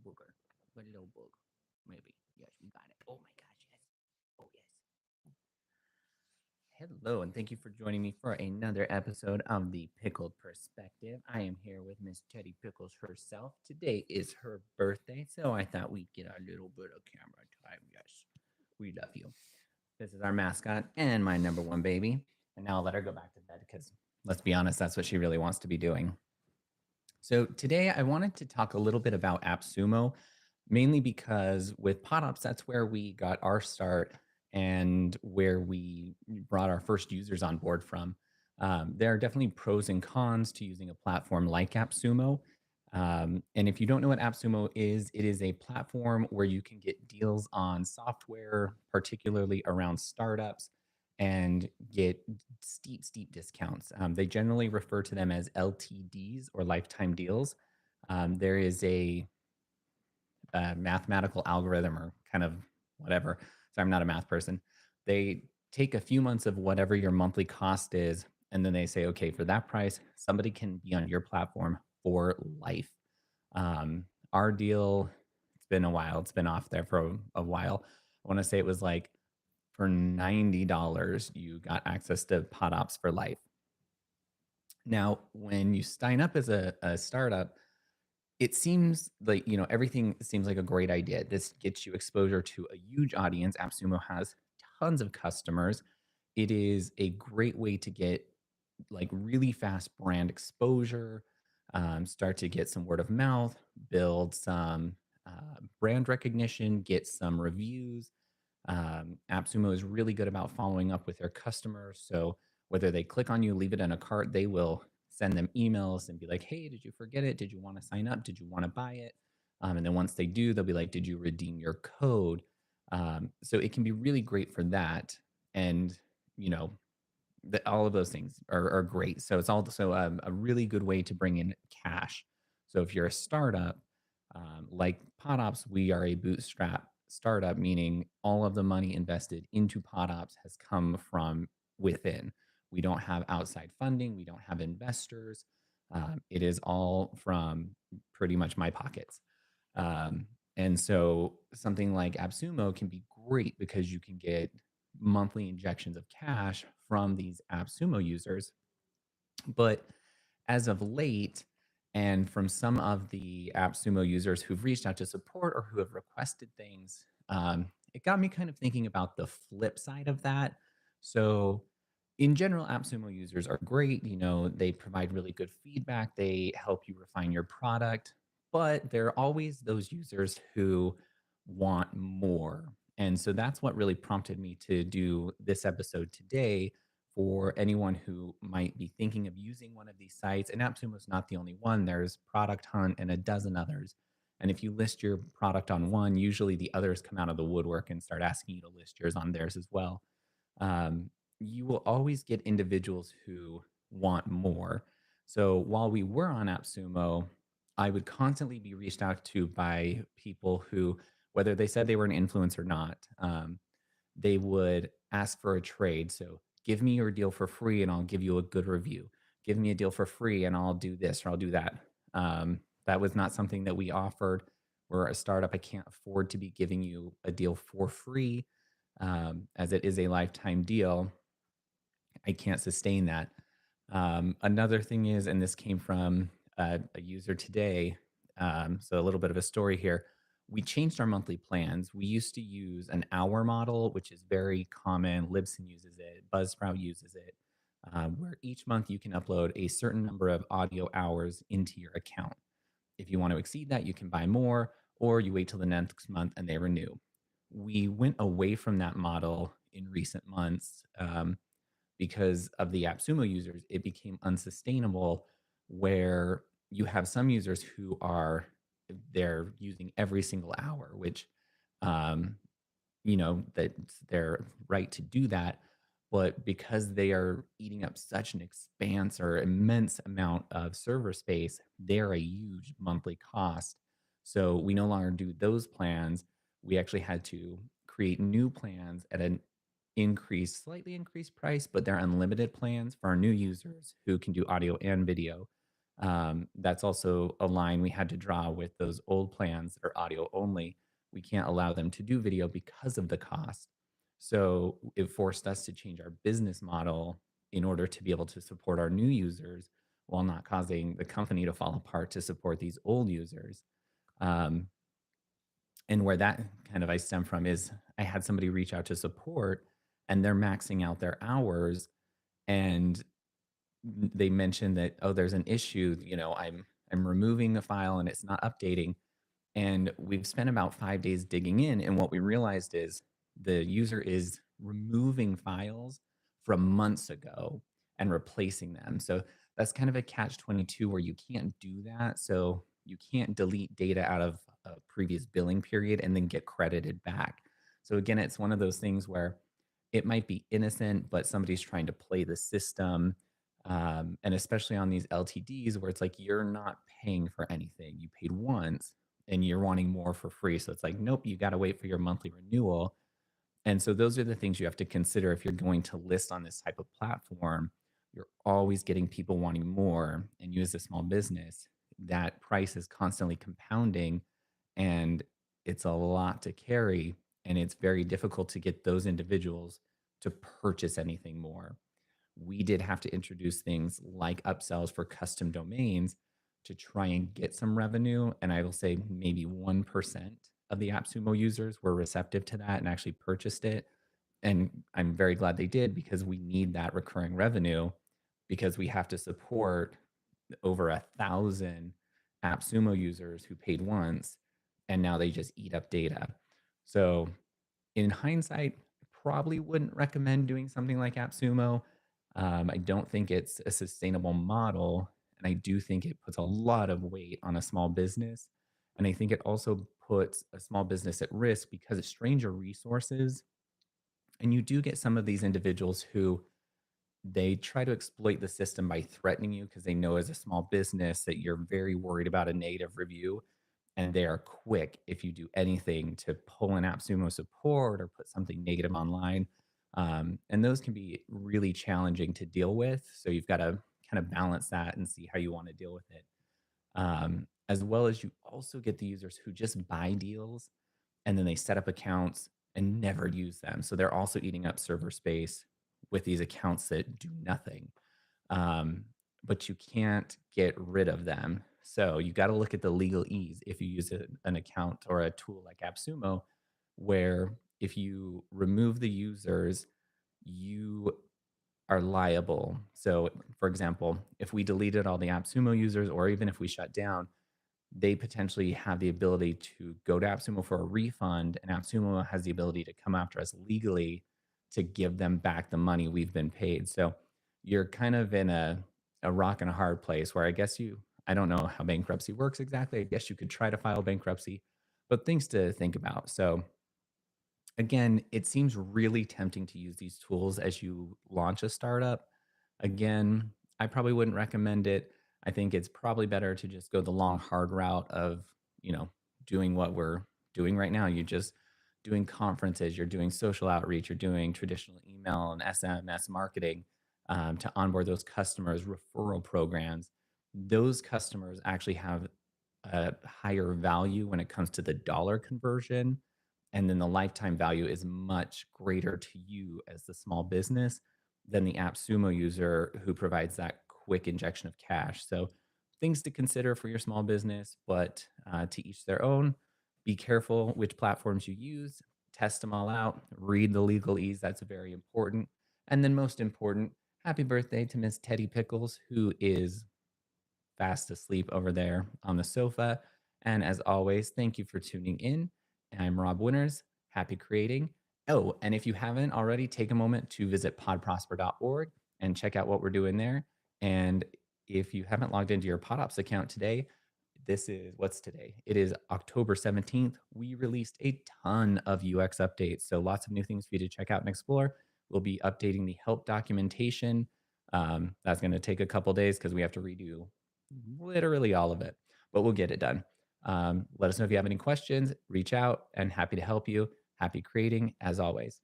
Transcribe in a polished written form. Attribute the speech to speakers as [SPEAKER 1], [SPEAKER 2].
[SPEAKER 1] booger. A little boog. Maybe. Yes, we got it. Oh my gosh, yes. Oh yes. Hello, and thank you for joining me for another episode of the Pickled Perspective. I am here with Miss Teddy Pickles herself. Today is her birthday, so I thought we'd get a little bit of camera time. Yes, we love you. This is our mascot and my number one baby. And now I'll let her go back to bed because let's be honest, that's what she really wants to be doing. So today I wanted to talk a little bit about AppSumo, mainly because with PodOps, that's where we got our start and where we brought our first users on board from. There are definitely pros and cons to using a platform like AppSumo. And if you don't know what AppSumo is, it is a platform where you can get deals on software, particularly around startups, and get steep discounts. They generally refer to them as LTDs or lifetime deals. There is a mathematical algorithm or kind of whatever. So I'm not a math person. They take a few months of whatever your monthly cost is, and then they say, okay, for that price, somebody can be on your platform for life. Our deal, it's been a while. It's been off there for a while. I want to say it was like for $90, you got access to PodOps for life. Now, when you sign up as a startup, it seems like, everything seems like a great idea. This gets you exposure to a huge audience. AppSumo has tons of customers. It is a great way to get like really fast brand exposure, start to get some word of mouth, build some brand recognition, get some reviews. AppSumo is really good about following up with their customers. So whether they click on you, leave it in a cart, they will send them emails and be like, hey, did you forget it? Did you want to sign up? Did you want to buy it? And then once they do, they'll be like, did you redeem your code? So it can be really great for that. And, you know, all of those things are great. So it's also a really good way to bring in cash. So if you're a startup, like PodOps, we are a bootstrap startup, meaning all of the money invested into PodOps has come from within. We don't have outside funding. We don't have investors. It is all from pretty much my pockets. Um, and so something like AppSumo can be great because you can get monthly injections of cash from these AppSumo users. But as of late, and from some of the AppSumo users who've reached out to support or who have requested things, it got me kind of thinking about the flip side of that. So, in general, AppSumo users are great. They provide really good feedback, they help you refine your product, but there are always those users who want more. And so that's what really prompted me to do this episode today for anyone who might be thinking of using one of these sites. And AppSumo is not the only one. There's Product Hunt and a dozen others. And if you list your product on one, usually the others come out of the woodwork and start asking you to list yours on theirs as well. You will always get individuals who want more. So while we were on AppSumo, I would constantly be reached out to by people who, whether they said they were an influencer or not, they would ask for a trade. So give me your deal for free and I'll give you a good review. Give me a deal for free and I'll do this or I'll do that. That was not something that we offered. We're a startup. I can't afford to be giving you a deal for free, as it is a lifetime deal. I can't sustain that. Another thing is, and this came from a user today, so a little bit of a story here. We changed our monthly plans. We used to use an hour model, which is very common. Libsyn uses it, Buzzsprout uses it, where each month you can upload a certain number of audio hours into your account. If you want to exceed that, you can buy more, or you wait till the next month and they renew. We went away from that model in recent months, because of the AppSumo users. It became unsustainable where you have some users who are they're using every single hour, which um, that's their right to do that. But because they are eating up such an expanse or immense amount of server space, they're a huge monthly cost. So we no longer do those plans. We actually had to create new plans at an slightly increased price, but they're unlimited plans for our new users who can do audio and video. That's also a line we had to draw with those old plans that are audio only. We can't allow them to do video because of the cost. So it forced us to change our business model in order to be able to support our new users while not causing the company to fall apart to support these old users. Um, and where that kind of I stem from is I had somebody reach out to support and they're maxing out their hours and they mentioned that, oh, there's an issue, I'm removing a file and it's not updating. And we've spent about 5 days digging in. And what we realized is the user is removing files from months ago and replacing them. So that's kind of a catch 22 where you can't do that. So you can't delete data out of a previous billing period and then get credited back. So again, it's one of those things where it might be innocent, but somebody's trying to play the system. And especially on these LTDs where it's like you're not paying for anything, you paid once and you're wanting more for free. So it's like, nope, you got to wait for your monthly renewal. And so those are the things you have to consider if you're going to list on this type of platform. You're always getting people wanting more. And you as a small business, that price is constantly compounding and it's a lot to carry. And it's very difficult to get those individuals to purchase anything more. We did have to introduce things like upsells for custom domains to try and get some revenue. And I will say maybe 1% of the AppSumo users were receptive to that and actually purchased it. And I'm very glad they did because we need that recurring revenue because we have to support over 1,000 AppSumo users who paid once and now they just eat up data. So in hindsight, probably wouldn't recommend doing something like AppSumo. I don't think it's a sustainable model. And I do think it puts a lot of weight on a small business. And I think it also puts a small business at risk because it strains your resources. And you do get some of these individuals who they try to exploit the system by threatening you because they know as a small business that you're very worried about a negative review and they are quick if you do anything to pull an AppSumo support or put something negative online. And those can be really challenging to deal with. So you've got to kind of balance that and see how you want to deal with it. As well as you also get the users who just buy deals and then they set up accounts and never use them. So they're also eating up server space with these accounts that do nothing. Um, but you can't get rid of them. So you got to look at the legal ease if you use an account or a tool like AppSumo, where if you remove the users, you are liable. So, for example, if we deleted all the AppSumo users, or even if we shut down, they potentially have the ability to go to AppSumo for a refund, and AppSumo has the ability to come after us legally to give them back the money we've been paid. So you're kind of in a rock and a hard place where I don't know how bankruptcy works exactly. I guess you could try to file bankruptcy, but things to think about. So again, it seems really tempting to use these tools as you launch a startup. Again, I probably wouldn't recommend it. I think it's probably better to just go the long, hard route of, you know, doing what we're doing right now. You're just doing conferences, you're doing social outreach, you're doing traditional email and SMS marketing to onboard those customers, referral programs. Those customers actually have a higher value when it comes to the dollar conversion and then the lifetime value is much greater to you as the small business than the AppSumo user who provides that quick injection of cash. So, things to consider for your small business, but to each their own. Be careful which platforms you use, test them all out, read the legalese. That's very important. And then, most important, happy birthday to Miss Teddy Pickles, who is fast asleep over there on the sofa. And as always, thank you for tuning in. I'm Rob Winters. Happy creating. Oh, and if you haven't already, take a moment to visit podprosper.org and check out what we're doing there. And if you haven't logged into your PodOps account today, this is what's today? It is October 17th. We released a ton of UX updates. So lots of new things for you to check out and explore. We'll be updating the help documentation. That's going to take a couple days because we have to redo literally all of it, but we'll get it done. Let us know if you have any questions, reach out and happy to help you. Happy creating as always.